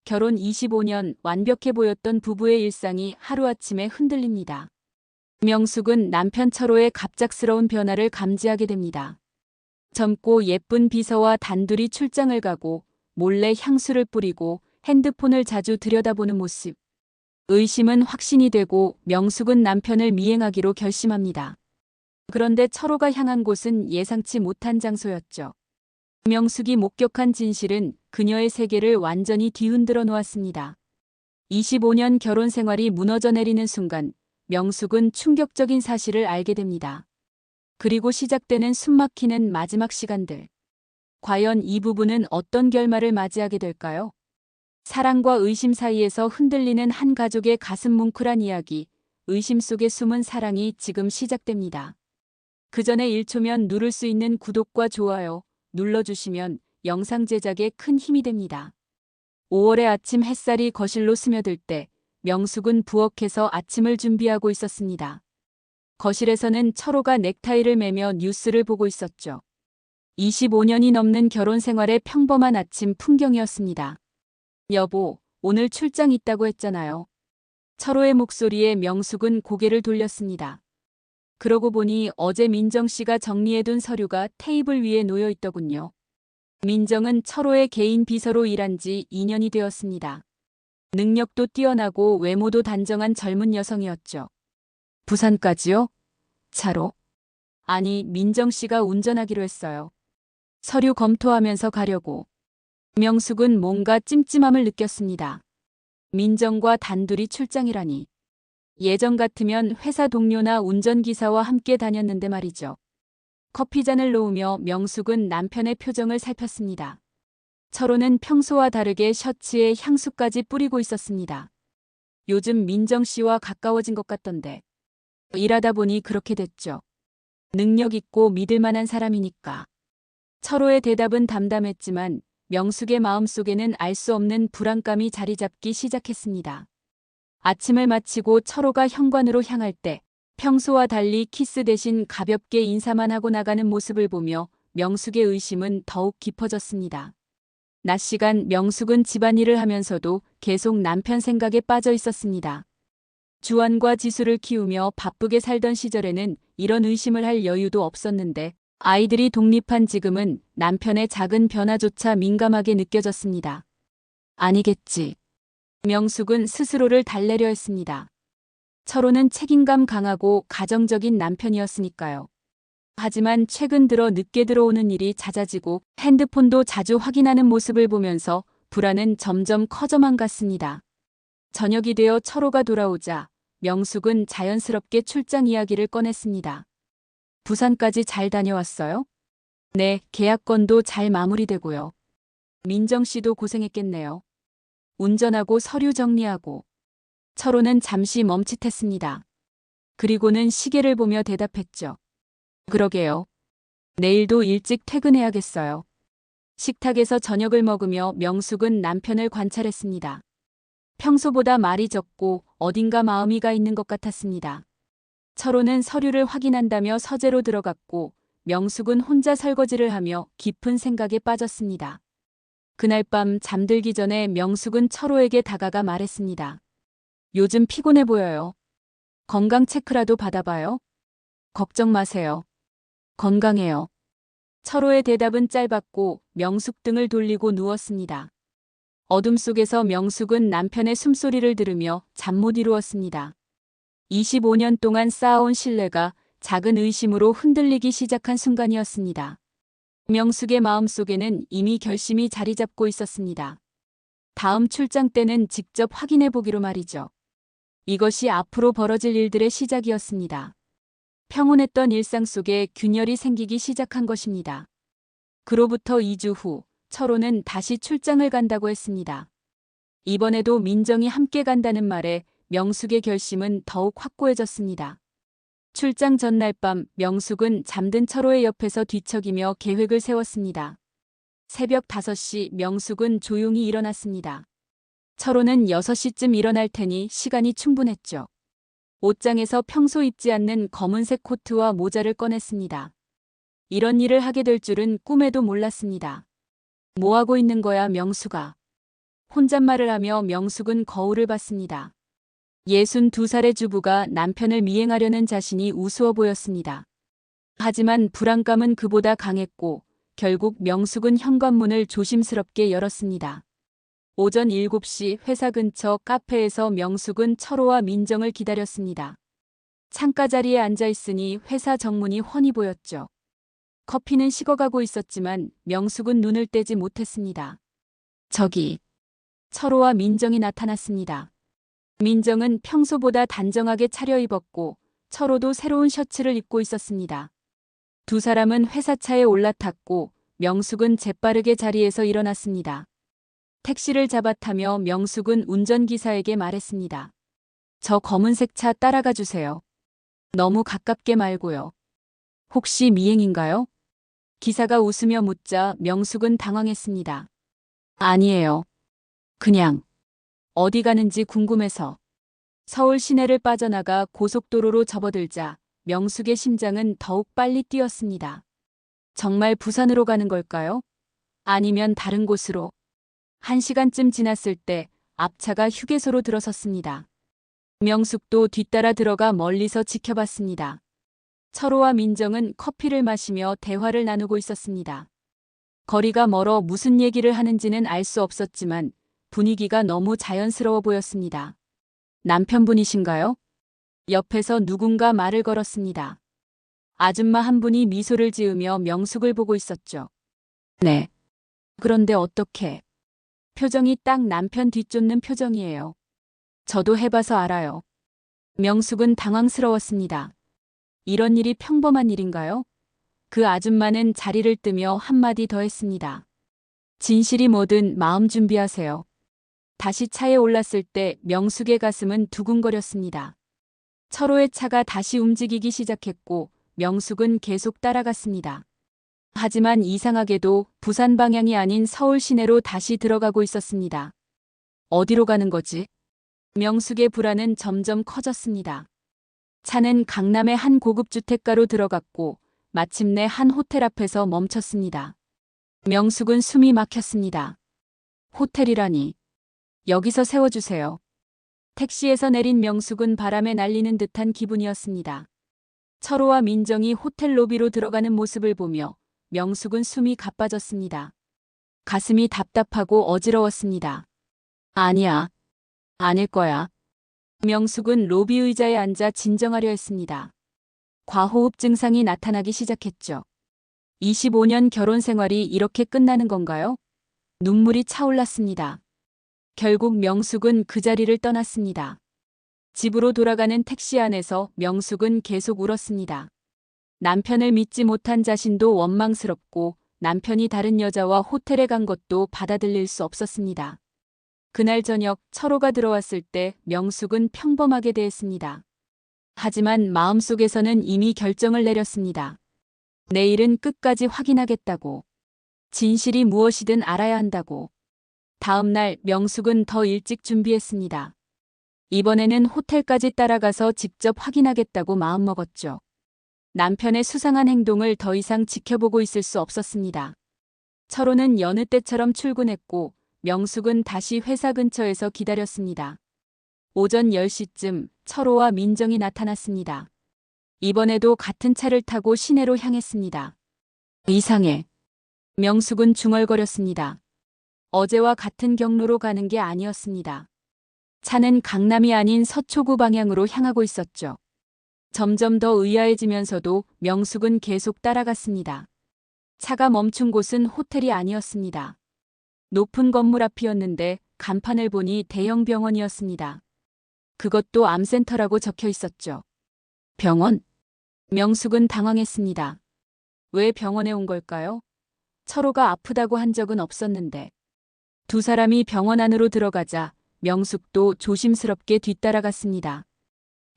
결혼 25년 완벽해 보였던 부부의 일상이 하루아침에 흔들립니다. 명숙은 남편 철호의 갑작스러운 변화를 감지하게 됩니다. 젊고 예쁜 비서와 단둘이 출장을 가고 몰래 향수를 뿌리고 핸드폰을 자주 들여다보는 모습. 의심은 확신이 되고 명숙은 남편을 미행하기로 결심합니다. 그런데 철호가 향한 곳은 예상치 못한 장소였죠. 명숙이 목격한 진실은 그녀의 세계를 완전히 뒤흔들어 놓았습니다. 25년 결혼 생활이 무너져 내리는 순간 명숙은 충격적인 사실을 알게 됩니다. 그리고 시작되는 숨막히는 마지막 시간들. 과연 이 부부는 어떤 결말을 맞이하게 될까요? 사랑과 의심 사이에서 흔들리는 한 가족의 가슴 뭉클한 이야기, 의심 속에 숨은 사랑이 지금 시작됩니다. 그 전에 1초면 누를 수 있는 구독과 좋아요 눌러주시면 영상 제작에 큰 힘이 됩니다. 5월의 아침 햇살이 거실로 스며들 때 명숙은 부엌에서 아침을 준비하고 있었습니다. 거실에서는 철호가 넥타이를 매며 뉴스를 보고 있었죠. 25년이 넘는 결혼 생활의 평범한 아침 풍경이었습니다. 여보, 오늘 출장 있다고 했잖아요. 철호의 목소리에 명숙은 고개를 돌렸습니다. 그러고 보니 어제 민정 씨가 정리해둔 서류가 테이블 위에 놓여 있더군요. 민정은 철호의 개인 비서로 일한 지 2년이 되었습니다. 능력도 뛰어나고 외모도 단정한 젊은 여성이었죠. 부산까지요? 차로? 아니, 민정 씨가 운전하기로 했어요. 서류 검토하면서 가려고. 명숙은 뭔가 찜찜함을 느꼈습니다. 민정과 단둘이 출장이라니. 예전 같으면 회사 동료나 운전기사와 함께 다녔는데 말이죠. 커피잔을 놓으며 명숙은 남편의 표정을 살폈습니다. 철호는 평소와 다르게 셔츠에 향수까지 뿌리고 있었습니다. 요즘 민정 씨와 가까워진 것 같던데. 일하다 보니 그렇게 됐죠. 능력 있고 믿을 만한 사람이니까. 철호의 대답은 담담했지만 명숙의 마음속에는 알 수 없는 불안감이 자리 잡기 시작했습니다. 아침을 마치고 철호가 현관으로 향할 때 평소와 달리 키스 대신 가볍게 인사만 하고 나가는 모습을 보며 명숙의 의심은 더욱 깊어졌습니다. 낮 시간 명숙은 집안일을 하면서도 계속 남편 생각에 빠져 있었습니다. 주안과 지수를 키우며 바쁘게 살던 시절에는 이런 의심을 할 여유도 없었는데 아이들이 독립한 지금은 남편의 작은 변화조차 민감하게 느껴졌습니다. 아니겠지. 명숙은 스스로를 달래려 했습니다. 철호는 책임감 강하고 가정적인 남편이었으니까요. 하지만 최근 들어 늦게 들어오는 일이 잦아지고 핸드폰도 자주 확인하는 모습을 보면서 불안은 점점 커져만 갔습니다. 저녁이 되어 철호가 돌아오자 명숙은 자연스럽게 출장 이야기를 꺼냈습니다. 부산까지 잘 다녀왔어요? 네, 계약건도 잘 마무리되고요. 민정 씨도 고생했겠네요. 운전하고 서류 정리하고. 철호는 잠시 멈칫했습니다. 그리고는 시계를 보며 대답했죠. 그러게요. 내일도 일찍 퇴근해야겠어요. 식탁에서 저녁을 먹으며 명숙은 남편을 관찰했습니다. 평소보다 말이 적고 어딘가 마음이 가 있는 것 같았습니다. 철호는 서류를 확인한다며 서재로 들어갔고 명숙은 혼자 설거지를 하며 깊은 생각에 빠졌습니다. 그날 밤 잠들기 전에 명숙은 철호에게 다가가 말했습니다. 요즘 피곤해 보여요. 건강 체크라도 받아봐요. 걱정 마세요. 건강해요. 철호의 대답은 짧았고 명숙 등을 돌리고 누웠습니다. 어둠 속에서 명숙은 남편의 숨소리를 들으며 잠 못 이루었습니다. 25년 동안 쌓아온 신뢰가 작은 의심으로 흔들리기 시작한 순간이었습니다. 명숙의 마음속에는 이미 결심이 자리 잡고 있었습니다. 다음 출장 때는 직접 확인해 보기로 말이죠. 이것이 앞으로 벌어질 일들의 시작이었습니다. 평온했던 일상 속에 균열이 생기기 시작한 것입니다. 그로부터 2주 후 철호는 다시 출장을 간다고 했습니다. 이번에도 민정이 함께 간다는 말에 명숙의 결심은 더욱 확고해졌습니다. 출장 전날 밤 명숙은 잠든 철호의 옆에서 뒤척이며 계획을 세웠습니다. 새벽 5시 명숙은 조용히 일어났습니다. 철호는 6시쯤 일어날 테니 시간이 충분했죠. 옷장에서 평소 입지 않는 검은색 코트와 모자를 꺼냈습니다. 이런 일을 하게 될 줄은 꿈에도 몰랐습니다. 뭐 하고 있는 거야, 명숙아. 혼잣말을 하며 명숙은 거울을 봤습니다. 62살의 주부가 남편을 미행하려는 자신이 우스워 보였습니다. 하지만 불안감은 그보다 강했고 결국 명숙은 현관문을 조심스럽게 열었습니다. 오전 7시 회사 근처 카페에서 명숙은 철호와 민정을 기다렸습니다. 창가 자리에 앉아 있으니 회사 정문이 훤히 보였죠. 커피는 식어가고 있었지만 명숙은 눈을 떼지 못했습니다. 저기, 철호와 민정이 나타났습니다. 민정은 평소보다 단정하게 차려입었고 철호도 새로운 셔츠를 입고 있었습니다. 두 사람은 회사차에 올라탔고 명숙은 재빠르게 자리에서 일어났습니다. 택시를 잡아타며 명숙은 운전기사에게 말했습니다. 저 검은색 차 따라가 주세요. 너무 가깝게 말고요. 혹시 미행인가요? 기사가 웃으며 묻자 명숙은 당황했습니다. 아니에요. 그냥 어디 가는지 궁금해서. 서울 시내를 빠져나가 고속도로로 접어들자 명숙의 심장은 더욱 빨리 뛰었습니다. 정말 부산으로 가는 걸까요? 아니면 다른 곳으로? 1시간쯤 지났을 때 앞차가 휴게소로 들어섰습니다. 명숙도 뒤따라 들어가 멀리서 지켜봤습니다. 철호와 민정은 커피를 마시며 대화를 나누고 있었습니다. 거리가 멀어 무슨 얘기를 하는지는 알 수 없었지만 분위기가 너무 자연스러워 보였습니다. 남편분이신가요? 옆에서 누군가 말을 걸었습니다. 아줌마 한 분이 미소를 지으며 명숙을 보고 있었죠. 네. 그런데 어떻게? 표정이 딱 남편 뒤쫓는 표정이에요. 저도 해봐서 알아요. 명숙은 당황스러웠습니다. 이런 일이 평범한 일인가요? 그 아줌마는 자리를 뜨며 한마디 더 했습니다. 진실이 뭐든 마음 준비하세요. 다시 차에 올랐을 때 명숙의 가슴은 두근거렸습니다. 철호의 차가 다시 움직이기 시작했고 명숙은 계속 따라갔습니다. 하지만 이상하게도 부산 방향이 아닌 서울 시내로 다시 들어가고 있었습니다. 어디로 가는 거지? 명숙의 불안은 점점 커졌습니다. 차는 강남의 한 고급 주택가로 들어갔고 마침내 한 호텔 앞에서 멈췄습니다. 명숙은 숨이 막혔습니다. 호텔이라니. 여기서 세워주세요. 택시에서 내린 명숙은 바람에 날리는 듯한 기분이었습니다. 철호와 민정이 호텔 로비로 들어가는 모습을 보며 명숙은 숨이 가빠졌습니다. 가슴이 답답하고 어지러웠습니다. 아니야. 아닐 거야. 명숙은 로비 의자에 앉아 진정하려 했습니다. 과호흡 증상이 나타나기 시작했죠. 25년 결혼 생활이 이렇게 끝나는 건가요? 눈물이 차올랐습니다. 결국 명숙은 그 자리를 떠났습니다. 집으로 돌아가는 택시 안에서 명숙은 계속 울었습니다. 남편을 믿지 못한 자신도 원망스럽고 남편이 다른 여자와 호텔에 간 것도 받아들일 수 없었습니다. 그날 저녁 철호가 들어왔을 때 명숙은 평범하게 대했습니다. 하지만 마음속에서는 이미 결정을 내렸습니다. 내일은 끝까지 확인하겠다고. 진실이 무엇이든 알아야 한다고. 다음 날 명숙은 더 일찍 준비했습니다. 이번에는 호텔까지 따라가서 직접 확인하겠다고 마음먹었죠. 남편의 수상한 행동을 더 이상 지켜보고 있을 수 없었습니다. 철호는 여느 때처럼 출근했고 명숙은 다시 회사 근처에서 기다렸습니다. 오전 10시쯤 철호와 민정이 나타났습니다. 이번에도 같은 차를 타고 시내로 향했습니다. 이상해. 명숙은 중얼거렸습니다. 어제와 같은 경로로 가는 게 아니었습니다. 차는 강남이 아닌 서초구 방향으로 향하고 있었죠. 점점 더 의아해지면서도 명숙은 계속 따라갔습니다. 차가 멈춘 곳은 호텔이 아니었습니다. 높은 건물 앞이었는데 간판을 보니 대형 병원이었습니다. 그것도 암센터라고 적혀 있었죠. 병원? 명숙은 당황했습니다. 왜 병원에 온 걸까요? 철호가 아프다고 한 적은 없었는데. 두 사람이 병원 안으로 들어가자 명숙도 조심스럽게 뒤따라갔습니다.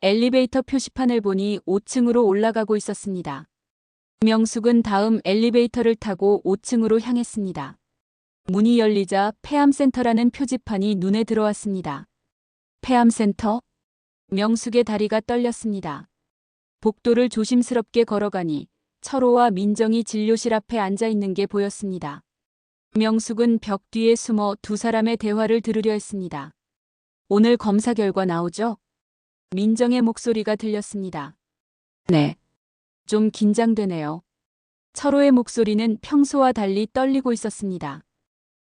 엘리베이터 표시판을 보니 5층으로 올라가고 있었습니다. 명숙은 다음 엘리베이터를 타고 5층으로 향했습니다. 문이 열리자 폐암센터라는 표지판이 눈에 들어왔습니다. 폐암센터? 명숙의 다리가 떨렸습니다. 복도를 조심스럽게 걸어가니 철호와 민정이 진료실 앞에 앉아 있는 게 보였습니다. 명숙은 벽 뒤에 숨어 두 사람의 대화를 들으려 했습니다. 오늘 검사 결과 나오죠? 민정의 목소리가 들렸습니다. 네. 좀 긴장되네요. 철호의 목소리는 평소와 달리 떨리고 있었습니다.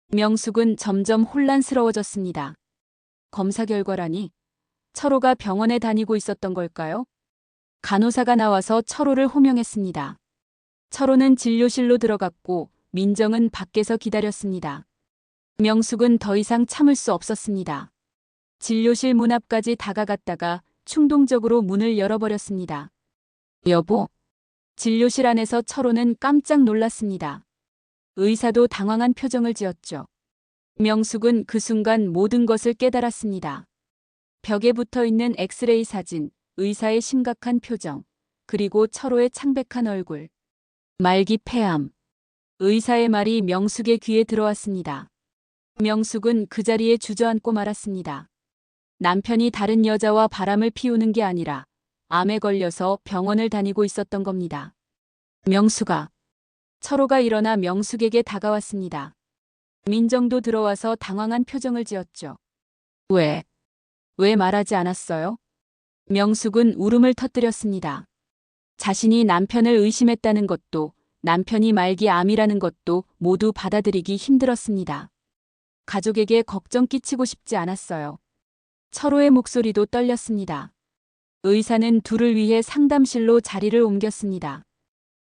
명숙은 점점 혼란스러워졌습니다. 검사 결과라니? 철호가 병원에 다니고 있었던 걸까요? 간호사가 나와서 철호를 호명했습니다. 철호는 진료실로 들어갔고 민정은 밖에서 기다렸습니다. 명숙은 더 이상 참을 수 없었습니다. 진료실 문 앞까지 다가갔다가 충동적으로 문을 열어버렸습니다. 여보. 진료실 안에서 철호는 깜짝 놀랐습니다. 의사도 당황한 표정을 지었죠. 명숙은 그 순간 모든 것을 깨달았습니다. 벽에 붙어 있는 엑스레이 사진, 의사의 심각한 표정, 그리고 철호의 창백한 얼굴. 말기 폐암. 의사의 말이 명숙의 귀에 들어왔습니다. 명숙은 그 자리에 주저앉고 말았습니다. 남편이 다른 여자와 바람을 피우는 게 아니라 암에 걸려서 병원을 다니고 있었던 겁니다. 명숙아. 철호가 일어나 명숙에게 다가왔습니다. 민정도 들어와서 당황한 표정을 지었죠. 왜 말하지 않았어요? 명숙은 울음을 터뜨렸습니다. 자신이 남편을 의심했다는 것도 남편이 말기 암이라는 것도 모두 받아들이기 힘들었습니다. 가족에게 걱정 끼치고 싶지 않았어요. 철호의 목소리도 떨렸습니다. 의사는 둘을 위해 상담실로 자리를 옮겼습니다.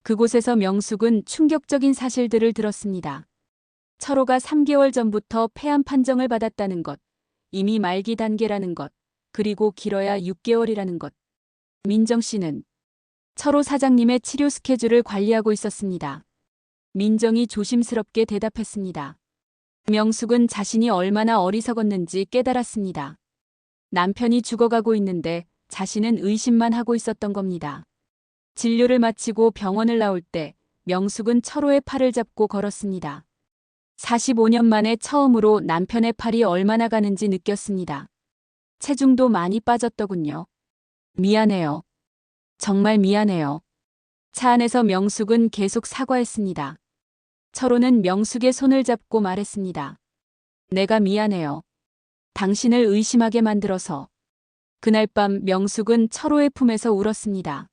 그곳에서 명숙은 충격적인 사실들을 들었습니다. 철호가 3개월 전부터 폐암 판정을 받았다는 것, 이미 말기 단계라는 것, 그리고 길어야 6개월이라는 것. 민정 씨는 철호 사장님의 치료 스케줄을 관리하고 있었습니다. 민정이 조심스럽게 대답했습니다. 명숙은 자신이 얼마나 어리석었는지 깨달았습니다. 남편이 죽어가고 있는데 자신은 의심만 하고 있었던 겁니다. 진료를 마치고 병원을 나올 때 명숙은 철호의 팔을 잡고 걸었습니다. 45년 만에 처음으로 남편의 팔이 얼마나 가는지 느꼈습니다. 체중도 많이 빠졌더군요. 미안해요. 정말 미안해요. 차 안에서 명숙은 계속 사과했습니다. 철호는 명숙의 손을 잡고 말했습니다. 내가 미안해요. 당신을 의심하게 만들어서. 그날 밤 명숙은 철호의 품에서 울었습니다.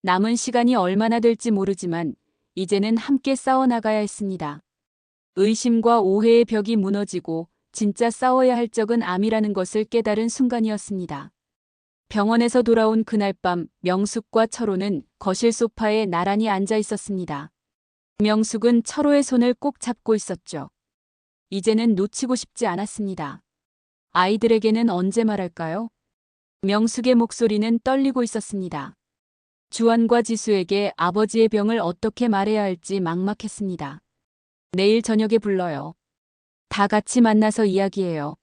남은 시간이 얼마나 될지 모르지만 이제는 함께 싸워나가야 했습니다. 의심과 오해의 벽이 무너지고 진짜 싸워야 할 적은 암이라는 것을 깨달은 순간이었습니다. 병원에서 돌아온 그날 밤 명숙과 철호는 거실 소파에 나란히 앉아 있었습니다. 명숙은 철호의 손을 꼭 잡고 있었죠. 이제는 놓치고 싶지 않았습니다. 아이들에게는 언제 말할까요? 명숙의 목소리는 떨리고 있었습니다. 주한과 지수에게 아버지의 병을 어떻게 말해야 할지 막막했습니다. 내일 저녁에 불러요. 다 같이 만나서 이야기해요.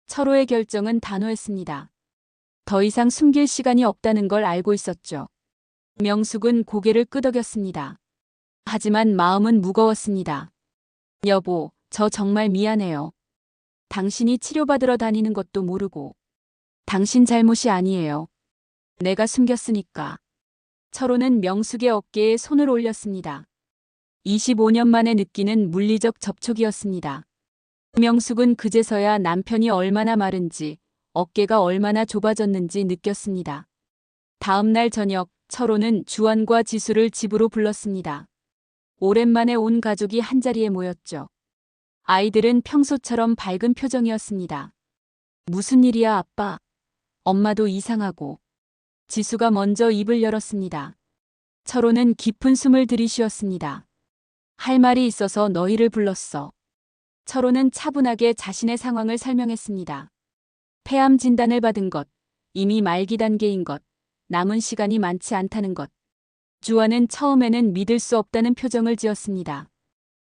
철호의 결정은 단호했습니다. 더 이상 숨길 시간이 없다는 걸 알고 있었죠. 명숙은 고개를 끄덕였습니다. 하지만 마음은 무거웠습니다. 여보, 저 정말 미안해요. 당신이 치료받으러 다니는 것도 모르고. 당신 잘못이 아니에요. 내가 숨겼으니까. 철호는 명숙의 어깨에 손을 올렸습니다. 25년 만에 느끼는 물리적 접촉이었습니다. 명숙은 그제서야 남편이 얼마나 마른지, 어깨가 얼마나 좁아졌는지 느꼈습니다. 다음 날 저녁, 철호는 주한과 지수를 집으로 불렀습니다. 오랜만에 온 가족이 한자리에 모였죠. 아이들은 평소처럼 밝은 표정이었습니다. 무슨 일이야, 아빠? 엄마도 이상하고. 지수가 먼저 입을 열었습니다. 철호는 깊은 숨을 들이쉬었습니다. 할 말이 있어서 너희를 불렀어. 철호는 차분하게 자신의 상황을 설명했습니다. 폐암 진단을 받은 것, 이미 말기 단계인 것, 남은 시간이 많지 않다는 것. 주한은 처음에는 믿을 수 없다는 표정을 지었습니다.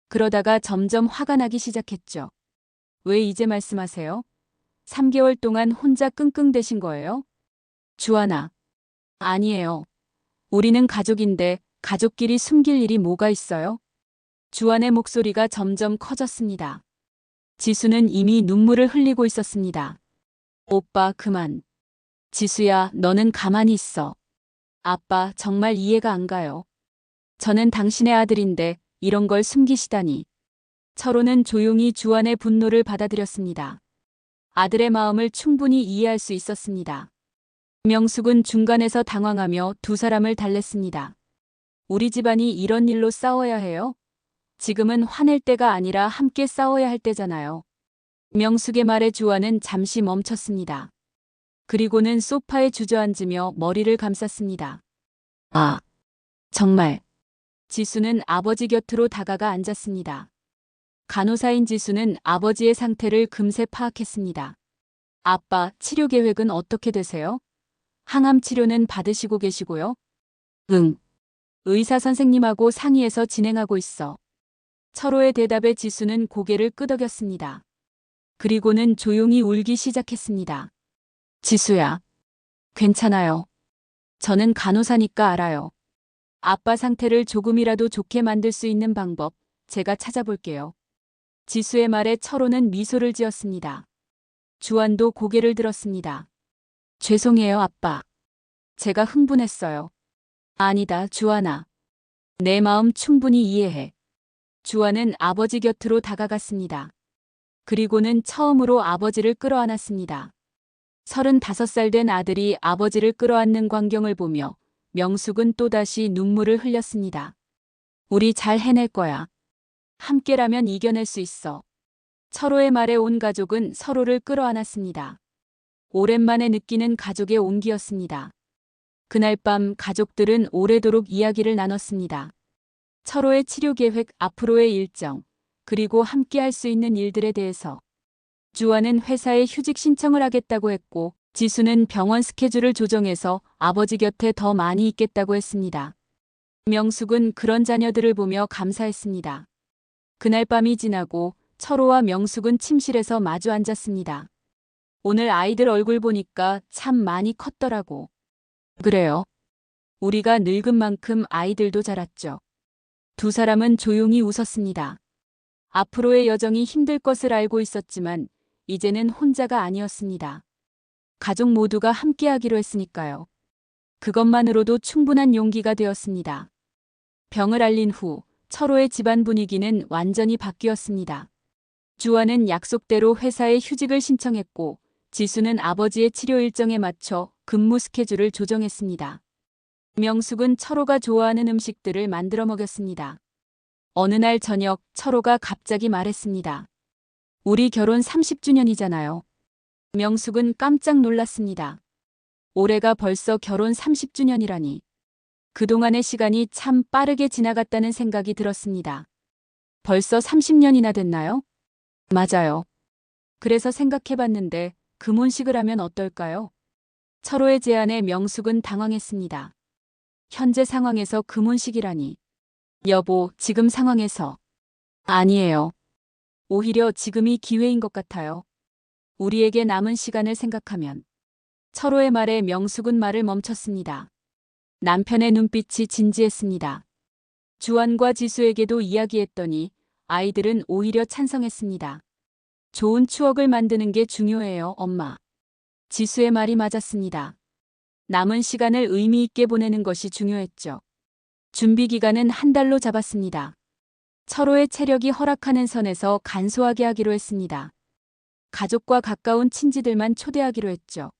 그러다가 점점 화가 나기 시작했죠. 왜 이제 말씀하세요? 3개월 동안 혼자 끙끙대신 거예요? 주한아. 아니에요. 우리는 가족인데 가족끼리 숨길 일이 뭐가 있어요? 주한의 목소리가 점점 커졌습니다. 지수는 이미 눈물을 흘리고 있었습니다. 오빠, 그만. 지수야, 너는 가만히 있어. 아빠, 정말 이해가 안 가요. 저는 당신의 아들인데 이런 걸 숨기시다니. 철호는 조용히 주안의 분노를 받아들였습니다. 아들의 마음을 충분히 이해할 수 있었습니다. 명숙은 중간에서 당황하며 두 사람을 달랬습니다. 우리 집안이 이런 일로 싸워야 해요? 지금은 화낼 때가 아니라 함께 싸워야 할 때잖아요. 명숙의 말에 주안은 잠시 멈췄습니다. 그리고는 소파에 주저앉으며 머리를 감쌌습니다. 아, 정말. 지수는 아버지 곁으로 다가가 앉았습니다. 간호사인 지수는 아버지의 상태를 금세 파악했습니다. 아빠, 치료 계획은 어떻게 되세요? 항암 치료는 받으시고 계시고요? 응. 의사 선생님하고 상의해서 진행하고 있어. 철호의 대답에 지수는 고개를 끄덕였습니다. 그리고는 조용히 울기 시작했습니다. 지수야. 괜찮아요. 저는 간호사니까 알아요. 아빠 상태를 조금이라도 좋게 만들 수 있는 방법, 제가 찾아볼게요. 지수의 말에 철호는 미소를 지었습니다. 주안도 고개를 들었습니다. 죄송해요, 아빠. 제가 흥분했어요. 아니다, 주안아. 내 마음 충분히 이해해. 주안은 아버지 곁으로 다가갔습니다. 그리고는 처음으로 아버지를 끌어안았습니다. 35살 된 아들이 아버지를 끌어안는 광경을 보며 명숙은 또다시 눈물을 흘렸습니다. 우리 잘 해낼 거야. 함께라면 이겨낼 수 있어. 철호의 말에 온 가족은 서로를 끌어안았습니다. 오랜만에 느끼는 가족의 온기였습니다. 그날 밤 가족들은 오래도록 이야기를 나눴습니다. 철호의 치료 계획, 앞으로의 일정, 그리고 함께 할 수 있는 일들에 대해서. 주안은 회사에 휴직 신청을 하겠다고 했고, 지수는 병원 스케줄을 조정해서 아버지 곁에 더 많이 있겠다고 했습니다. 명숙은 그런 자녀들을 보며 감사했습니다. 그날 밤이 지나고 철호와 명숙은 침실에서 마주 앉았습니다. 오늘 아이들 얼굴 보니까 참 많이 컸더라고. 그래요. 우리가 늙은 만큼 아이들도 자랐죠. 두 사람은 조용히 웃었습니다. 앞으로의 여정이 힘들 것을 알고 있었지만 이제는 혼자가 아니었습니다. 가족 모두가 함께하기로 했으니까요. 그것만으로도 충분한 용기가 되었습니다. 병을 앓린 후 철호의 집안 분위기는 완전히 바뀌었습니다. 주안은 약속대로 회사에 휴직을 신청했고 지수는 아버지의 치료 일정에 맞춰 근무 스케줄을 조정했습니다. 명숙은 철호가 좋아하는 음식들을 만들어 먹였습니다. 어느 날 저녁 철호가 갑자기 말했습니다. 우리 결혼 30주년이잖아요. 명숙은 깜짝 놀랐습니다. 올해가 벌써 결혼 30주년이라니. 그동안의 시간이 참 빠르게 지나갔다는 생각이 들었습니다. 벌써 30년이나 됐나요? 맞아요. 그래서 생각해봤는데 금혼식을 하면 어떨까요? 철호의 제안에 명숙은 당황했습니다. 현재 상황에서 금혼식이라니. 여보, 지금 상황에서. 아니에요. 오히려 지금이 기회인 것 같아요. 우리에게 남은 시간을 생각하면. 철호의 말에 명숙은 말을 멈췄습니다. 남편의 눈빛이 진지했습니다. 주안과 지수에게도 이야기했더니 아이들은 오히려 찬성했습니다. 좋은 추억을 만드는 게 중요해요, 엄마. 지수의 말이 맞았습니다. 남은 시간을 의미 있게 보내는 것이 중요했죠. 준비 기간은 한 달로 잡았습니다. 철호의 체력이 허락하는 선에서 간소하게 하기로 했습니다. 가족과 가까운 친지들만 초대하기로 했죠.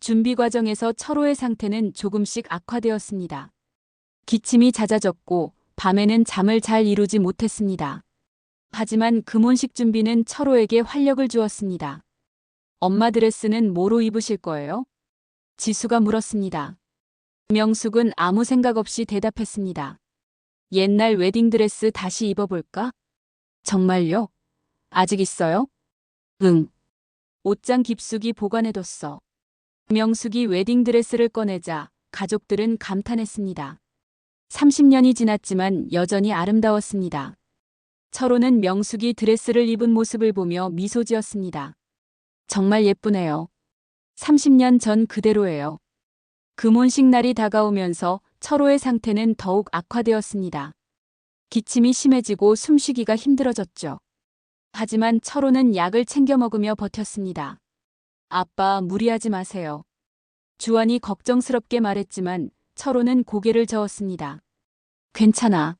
준비 과정에서 철호의 상태는 조금씩 악화되었습니다. 기침이 잦아졌고 밤에는 잠을 잘 이루지 못했습니다. 하지만 금혼식 준비는 철호에게 활력을 주었습니다. 엄마 드레스는 뭐로 입으실 거예요? 지수가 물었습니다. 명숙은 아무 생각 없이 대답했습니다. 옛날 웨딩드레스 다시 입어볼까? 정말요? 아직 있어요? 응. 옷장 깊숙이 보관해뒀어. 명숙이 웨딩드레스를 꺼내자 가족들은 감탄했습니다. 30년이 지났지만 여전히 아름다웠습니다. 철호는 명숙이 드레스를 입은 모습을 보며 미소 지었습니다. 정말 예쁘네요. 30년 전 그대로예요. 금혼식 날이 다가오면서 철호의 상태는 더욱 악화되었습니다. 기침이 심해지고 숨쉬기가 힘들어졌죠. 하지만 철호는 약을 챙겨 먹으며 버텼습니다. 아빠, 무리하지 마세요. 주안이 걱정스럽게 말했지만 철호는 고개를 저었습니다. 괜찮아.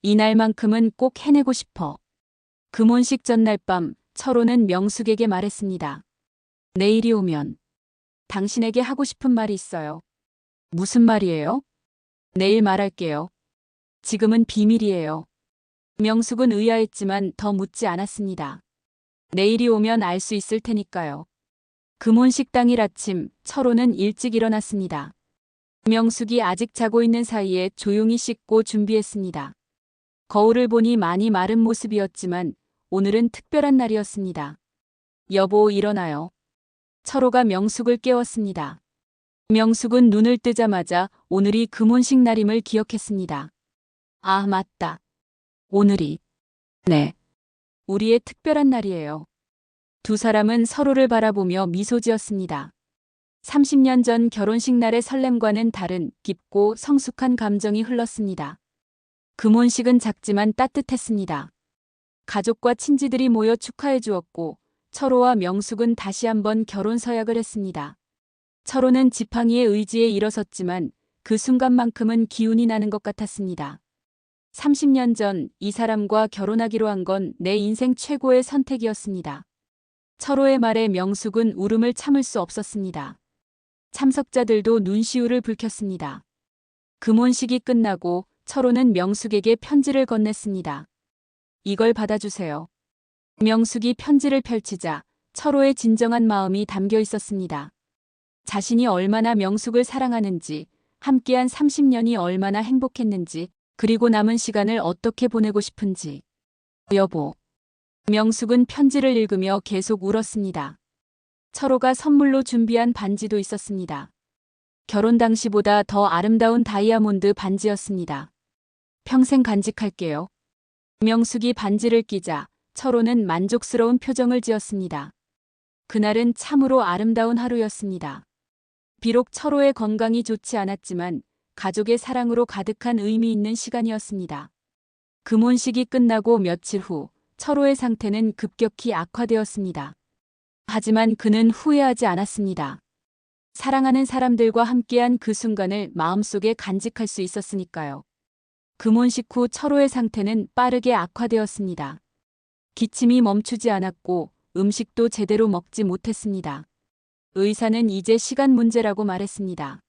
이날만큼은 꼭 해내고 싶어. 금혼식 전날 밤 철호는 명숙에게 말했습니다. 내일이 오면 당신에게 하고 싶은 말이 있어요. 무슨 말이에요? 내일 말할게요. 지금은 비밀이에요. 명숙은 의아했지만 더 묻지 않았습니다. 내일이 오면 알 수 있을 테니까요. 금혼식 당일 아침 철호는 일찍 일어났습니다. 명숙이 아직 자고 있는 사이에 조용히 씻고 준비했습니다. 거울을 보니 많이 마른 모습이었지만 오늘은 특별한 날이었습니다. 여보, 일어나요. 철호가 명숙을 깨웠습니다. 명숙은 눈을 뜨자마자 오늘이 금혼식 날임을 기억했습니다. 아, 맞다. 오늘이. 네. 우리의 특별한 날이에요. 두 사람은 서로를 바라보며 미소 지었습니다. 30년 전 결혼식 날의 설렘과는 다른 깊고 성숙한 감정이 흘렀습니다. 금혼식은 작지만 따뜻했습니다. 가족과 친지들이 모여 축하해 주었고 철호와 명숙은 다시 한번 결혼 서약을 했습니다. 철호는 지팡이의 의지에 일어섰지만 그 순간만큼은 기운이 나는 것 같았습니다. 30년 전 이 사람과 결혼하기로 한 건 내 인생 최고의 선택이었습니다. 철호의 말에 명숙은 울음을 참을 수 없었습니다. 참석자들도 눈시울을 붉혔습니다. 금혼식이 끝나고 철호는 명숙에게 편지를 건넸습니다. 이걸 받아주세요. 명숙이 편지를 펼치자 철호의 진정한 마음이 담겨 있었습니다. 자신이 얼마나 명숙을 사랑하는지, 함께한 30년이 얼마나 행복했는지, 그리고 남은 시간을 어떻게 보내고 싶은지. 여보. 명숙은 편지를 읽으며 계속 울었습니다. 철호가 선물로 준비한 반지도 있었습니다. 결혼 당시보다 더 아름다운 다이아몬드 반지였습니다. 평생 간직할게요. 명숙이 반지를 끼자 철호는 만족스러운 표정을 지었습니다. 그날은 참으로 아름다운 하루였습니다. 비록 철호의 건강이 좋지 않았지만 가족의 사랑으로 가득한 의미 있는 시간이었습니다. 금혼식이 끝나고 며칠 후 철호의 상태는 급격히 악화되었습니다. 하지만 그는 후회하지 않았습니다. 사랑하는 사람들과 함께한 그 순간을 마음속에 간직할 수 있었으니까요. 금혼식 후 철호의 상태는 빠르게 악화되었습니다. 기침이 멈추지 않았고 음식도 제대로 먹지 못했습니다. 의사는 이제 시간 문제라고 말했습니다.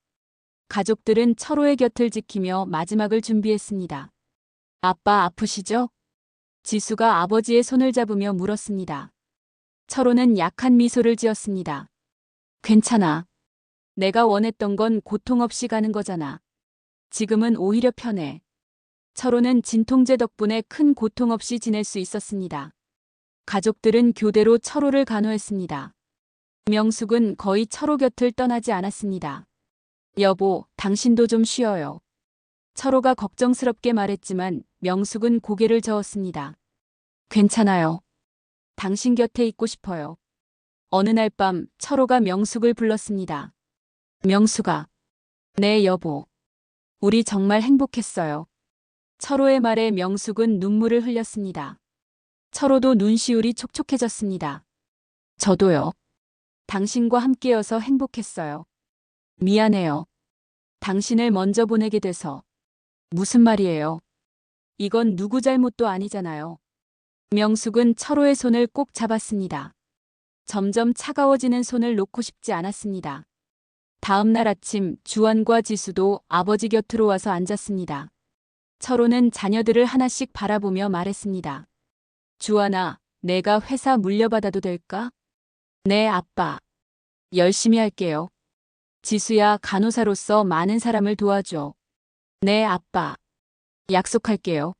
가족들은 철호의 곁을 지키며 마지막을 준비했습니다. 아빠 아프시죠? 지수가 아버지의 손을 잡으며 물었습니다. 철호는 약한 미소를 지었습니다. 괜찮아. 내가 원했던 건 고통 없이 가는 거잖아. 지금은 오히려 편해. 철호는 진통제 덕분에 큰 고통 없이 지낼 수 있었습니다. 가족들은 교대로 철호를 간호했습니다. 명숙은 거의 철호 곁을 떠나지 않았습니다. 여보, 당신도 좀 쉬어요. 철호가 걱정스럽게 말했지만 명숙은 고개를 저었습니다. 괜찮아요. 당신 곁에 있고 싶어요. 어느 날 밤 철호가 명숙을 불렀습니다. 명숙아. 네, 여보. 우리 정말 행복했어요. 철호의 말에 명숙은 눈물을 흘렸습니다. 철호도 눈시울이 촉촉해졌습니다. 저도요. 당신과 함께여서 행복했어요. 미안해요. 당신을 먼저 보내게 돼서. 무슨 말이에요? 이건 누구 잘못도 아니잖아요. 명숙은 철호의 손을 꼭 잡았습니다. 점점 차가워지는 손을 놓고 싶지 않았습니다. 다음 날 아침 주원과 지수도 아버지 곁으로 와서 앉았습니다. 철호는 자녀들을 하나씩 바라보며 말했습니다. 주원아, 내가 회사 물려받아도 될까? 네, 아빠. 열심히 할게요. 지수야, 간호사로서 많은 사람을 도와줘. 네, 아빠. 약속할게요.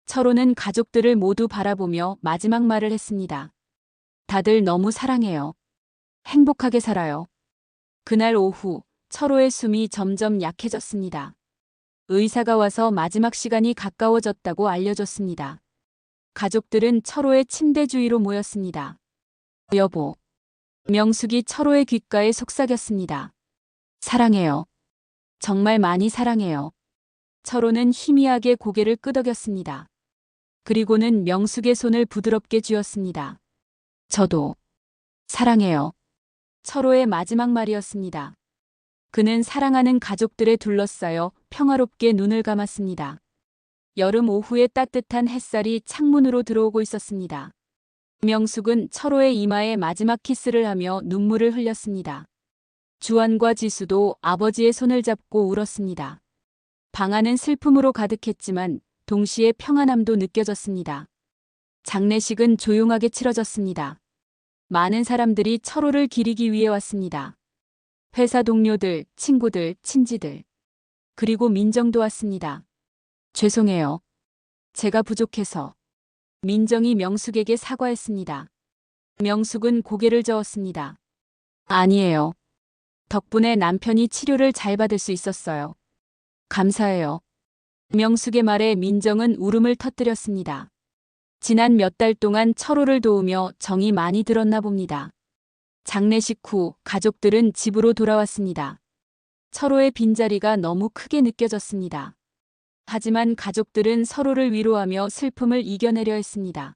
철호는 가족들을 모두 바라보며 마지막 말을 했습니다. 다들 너무 사랑해요. 행복하게 살아요. 그날 오후 철호의 숨이 점점 약해졌습니다. 의사가 와서 마지막 시간이 가까워졌다고 알려줬습니다. 가족들은 철호의 침대 주위로 모였습니다. 여보. 명숙이 철호의 귓가에 속삭였습니다. 사랑해요. 정말 많이 사랑해요. 철호는 희미하게 고개를 끄덕였습니다. 그리고는 명숙의 손을 부드럽게 쥐었습니다. 저도 사랑해요. 철호의 마지막 말이었습니다. 그는 사랑하는 가족들에 둘러싸여 평화롭게 눈을 감았습니다. 여름 오후에 따뜻한 햇살이 창문으로 들어오고 있었습니다. 명숙은 철호의 이마에 마지막 키스를 하며 눈물을 흘렸습니다. 주환과 지수도 아버지의 손을 잡고 울었습니다. 방 안은 슬픔으로 가득했지만 동시에 평안함도 느껴졌습니다. 장례식은 조용하게 치러졌습니다. 많은 사람들이 철호를 기리기 위해 왔습니다. 회사 동료들, 친구들, 친지들, 그리고 민정도 왔습니다. 죄송해요. 제가 부족해서. 민정이 명숙에게 사과했습니다. 명숙은 고개를 저었습니다. 아니에요. 덕분에 남편이 치료를 잘 받을 수 있었어요. 감사해요. 명숙의 말에 민정은 울음을 터뜨렸습니다. 지난 몇 달 동안 철호를 도우며 정이 많이 들었나 봅니다. 장례식 후 가족들은 집으로 돌아왔습니다. 철호의 빈자리가 너무 크게 느껴졌습니다. 하지만 가족들은 서로를 위로하며 슬픔을 이겨내려 했습니다.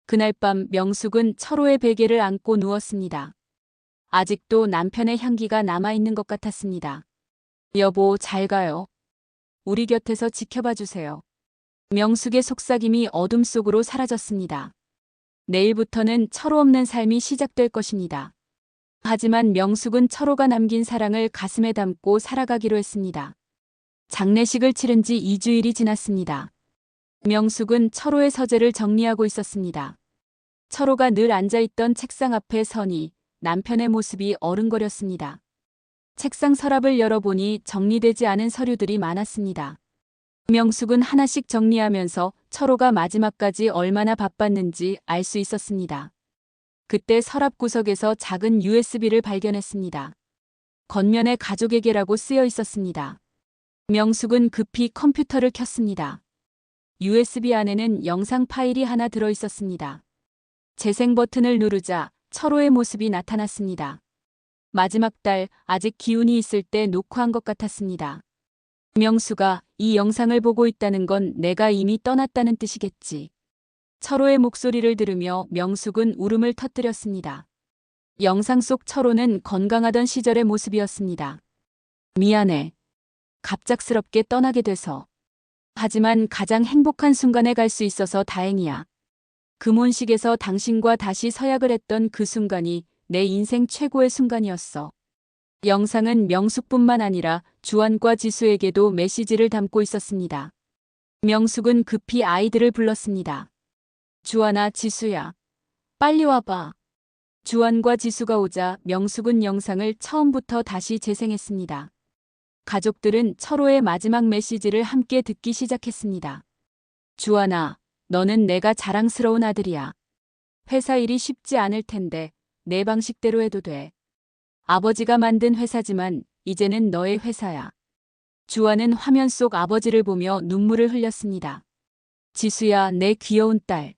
그날 밤 명숙은 철호의 베개를 안고 누웠습니다. 아직도 남편의 향기가 남아있는 것 같았습니다. 여보, 잘 가요. 우리 곁에서 지켜봐 주세요. 명숙의 속삭임이 어둠 속으로 사라졌습니다. 내일부터는 철호 없는 삶이 시작될 것입니다. 하지만 명숙은 철호가 남긴 사랑을 가슴에 담고 살아가기로 했습니다. 장례식을 치른 지 2주일이 지났습니다. 명숙은 철호의 서재를 정리하고 있었습니다. 철호가 늘 앉아있던 책상 앞에 서니 남편의 모습이 어른거렸습니다. 책상 서랍을 열어보니 정리되지 않은 서류들이 많았습니다. 명숙은 하나씩 정리하면서 철호가 마지막까지 얼마나 바빴는지 알 수 있었습니다. 그때 서랍 구석에서 작은 USB를 발견했습니다. 겉면에 가족에게라고 쓰여 있었습니다. 명숙은 급히 컴퓨터를 켰습니다. USB 안에는 영상 파일이 하나 들어 있었습니다. 재생 버튼을 누르자 철호의 모습이 나타났습니다. 마지막 달, 아직 기운이 있을 때 녹화한 것 같았습니다. 명수가 이 영상을 보고 있다는 건 내가 이미 떠났다는 뜻이겠지. 철호의 목소리를 들으며 명숙은 울음을 터뜨렸습니다. 영상 속 철호는 건강하던 시절의 모습이었습니다. 미안해. 갑작스럽게 떠나게 돼서. 하지만 가장 행복한 순간에 갈 수 있어서 다행이야. 금혼식에서 당신과 다시 서약을 했던 그 순간이 내 인생 최고의 순간이었어. 영상은 명숙뿐만 아니라 주환과 지수에게도 메시지를 담고 있었습니다. 명숙은 급히 아이들을 불렀습니다. 주환아, 지수야. 빨리 와봐. 주환과 지수가 오자 명숙은 영상을 처음부터 다시 재생했습니다. 가족들은 철호의 마지막 메시지를 함께 듣기 시작했습니다. 주환아, 너는 내가 자랑스러운 아들이야. 회사 일이 쉽지 않을 텐데 내 방식대로 해도 돼. 아버지가 만든 회사지만 이제는 너의 회사야. 주환은 화면 속 아버지를 보며 눈물을 흘렸습니다. 지수야, 내 귀여운 딸.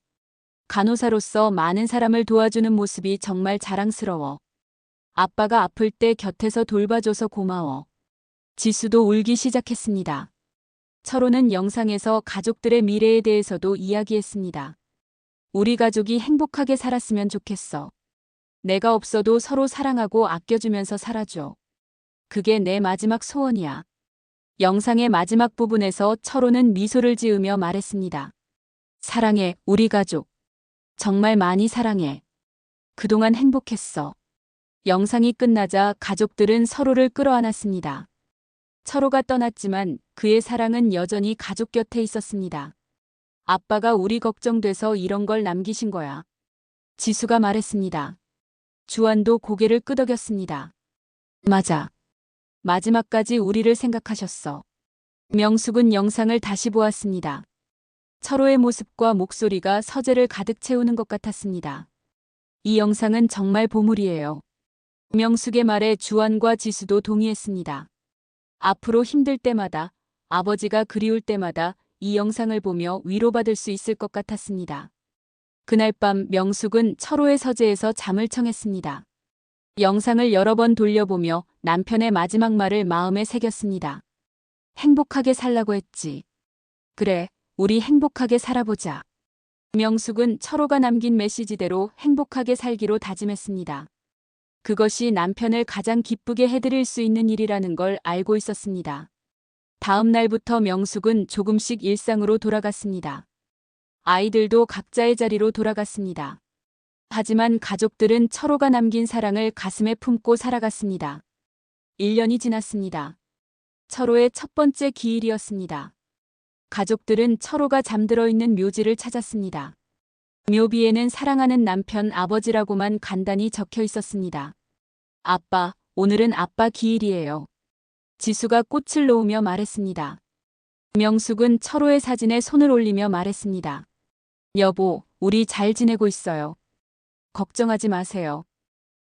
간호사로서 많은 사람을 도와주는 모습이 정말 자랑스러워. 아빠가 아플 때 곁에서 돌봐줘서 고마워. 지수도 울기 시작했습니다. 철호는 영상에서 가족들의 미래에 대해서도 이야기했습니다. 우리 가족이 행복하게 살았으면 좋겠어. 내가 없어도 서로 사랑하고 아껴주면서 살아줘. 그게 내 마지막 소원이야. 영상의 마지막 부분에서 철호는 미소를 지으며 말했습니다. 사랑해, 우리 가족. 정말 많이 사랑해. 그동안 행복했어. 영상이 끝나자 가족들은 서로를 끌어안았습니다. 철호가 떠났지만 그의 사랑은 여전히 가족 곁에 있었습니다. 아빠가 우리 걱정돼서 이런 걸 남기신 거야. 지수가 말했습니다. 주환도 고개를 끄덕였습니다. 맞아. 마지막까지 우리를 생각하셨어. 명숙은 영상을 다시 보았습니다. 철호의 모습과 목소리가 서재를 가득 채우는 것 같았습니다. 이 영상은 정말 보물이에요. 명숙의 말에 주환과 지수도 동의했습니다. 앞으로 힘들 때마다, 아버지가 그리울 때마다 이 영상을 보며 위로받을 수 있을 것 같았습니다. 그날 밤 명숙은 철호의 서재에서 잠을 청했습니다. 영상을 여러 번 돌려보며 남편의 마지막 말을 마음에 새겼습니다. 행복하게 살라고 했지. 그래, 우리 행복하게 살아보자. 명숙은 철호가 남긴 메시지대로 행복하게 살기로 다짐했습니다. 그것이 남편을 가장 기쁘게 해드릴 수 있는 일이라는 걸 알고 있었습니다. 다음 날부터 명숙은 조금씩 일상으로 돌아갔습니다. 아이들도 각자의 자리로 돌아갔습니다. 하지만 가족들은 철호가 남긴 사랑을 가슴에 품고 살아갔습니다. 1년이 지났습니다. 철호의 첫 번째 기일이었습니다. 가족들은 철호가 잠들어 있는 묘지를 찾았습니다. 묘비에는 사랑하는 남편 아버지라고만 간단히 적혀 있었습니다. 아빠, 오늘은 아빠 기일이에요. 지수가 꽃을 놓으며 말했습니다. 명숙은 철호의 사진에 손을 올리며 말했습니다. 여보, 우리 잘 지내고 있어요. 걱정하지 마세요.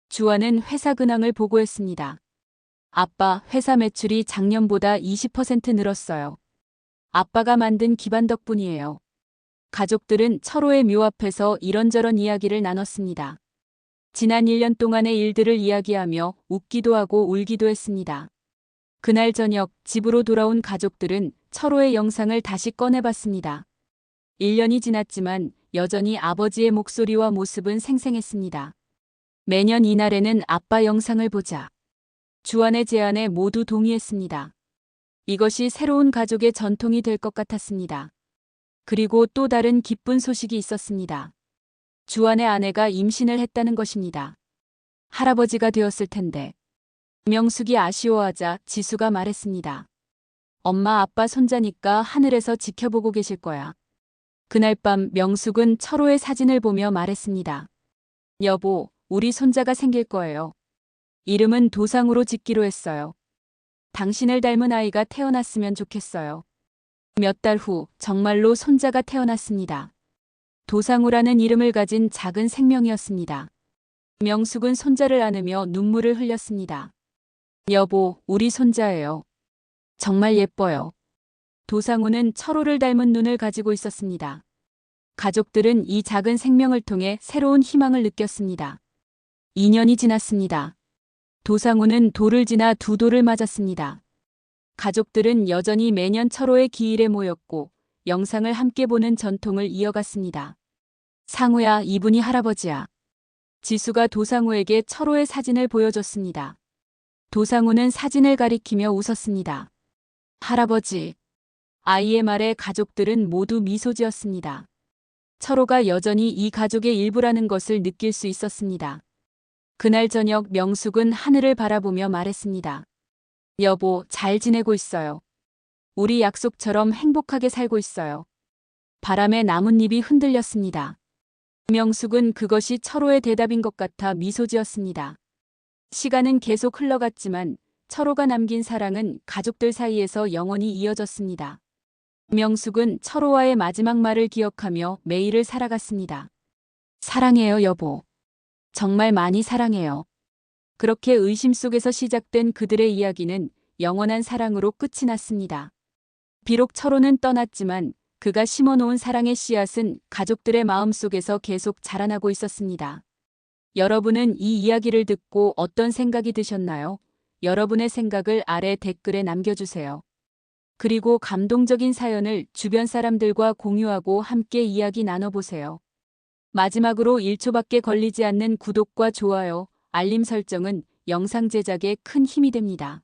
주아는 회사 근황을 보고했습니다. 아빠, 회사 매출이 작년보다 20% 늘었어요. 아빠가 만든 기반 덕분이에요. 가족들은 철호의 묘 앞에서 이런저런 이야기를 나눴습니다. 지난 1년 동안의 일들을 이야기하며 웃기도 하고 울기도 했습니다. 그날 저녁 집으로 돌아온 가족들은 철호의 영상을 다시 꺼내봤습니다. 1년이 지났지만 여전히 아버지의 목소리와 모습은 생생했습니다. 매년 이날에는 아빠 영상을 보자. 주안의 제안에 모두 동의했습니다. 이것이 새로운 가족의 전통이 될 것 같았습니다. 그리고 또 다른 기쁜 소식이 있었습니다. 주안의 아내가 임신을 했다는 것입니다. 할아버지가 되었을 텐데. 명숙이 아쉬워하자 지수가 말했습니다. 엄마 아빠 손자니까 하늘에서 지켜보고 계실 거야. 그날 밤 명숙은 철호의 사진을 보며 말했습니다. 여보, 우리 손자가 생길 거예요. 이름은 도상으로 짓기로 했어요. 당신을 닮은 아이가 태어났으면 좋겠어요. 몇 달 후 정말로 손자가 태어났습니다. 도상우라는 이름을 가진 작은 생명이었습니다. 명숙은 손자를 안으며 눈물을 흘렸습니다. 여보, 우리 손자예요. 정말 예뻐요. 도상우는 철호를 닮은 눈을 가지고 있었습니다. 가족들은 이 작은 생명을 통해 새로운 희망을 느꼈습니다. 2년이 지났습니다. 도상우는 돌을 지나 두 돌을 맞았습니다. 가족들은 여전히 매년 철호의 기일에 모였고 영상을 함께 보는 전통을 이어갔습니다. 상우야, 이분이 할아버지야. 지수가 도상우에게 철호의 사진을 보여줬습니다. 도상우는 사진을 가리키며 웃었습니다. 할아버지. 아이의 말에 가족들은 모두 미소 지었습니다. 철호가 여전히 이 가족의 일부라는 것을 느낄 수 있었습니다. 그날 저녁 명숙은 하늘을 바라보며 말했습니다. 여보, 잘 지내고 있어요. 우리 약속처럼 행복하게 살고 있어요. 바람에 나뭇잎이 흔들렸습니다. 명숙은 그것이 철호의 대답인 것 같아 미소 지었습니다. 시간은 계속 흘러갔지만 철호가 남긴 사랑은 가족들 사이에서 영원히 이어졌습니다. 명숙은 철호와의 마지막 말을 기억하며 매일을 살아갔습니다. 사랑해요, 여보. 정말 많이 사랑해요. 그렇게 의심 속에서 시작된 그들의 이야기는 영원한 사랑으로 끝이 났습니다. 비록 철호는 떠났지만 그가 심어놓은 사랑의 씨앗은 가족들의 마음속에서 계속 자라나고 있었습니다. 여러분은 이 이야기를 듣고 어떤 생각이 드셨나요? 여러분의 생각을 아래 댓글에 남겨주세요. 그리고 감동적인 사연을 주변 사람들과 공유하고 함께 이야기 나눠보세요. 마지막으로 1초밖에 걸리지 않는 구독과 좋아요, 알림 설정은 영상 제작에 큰 힘이 됩니다.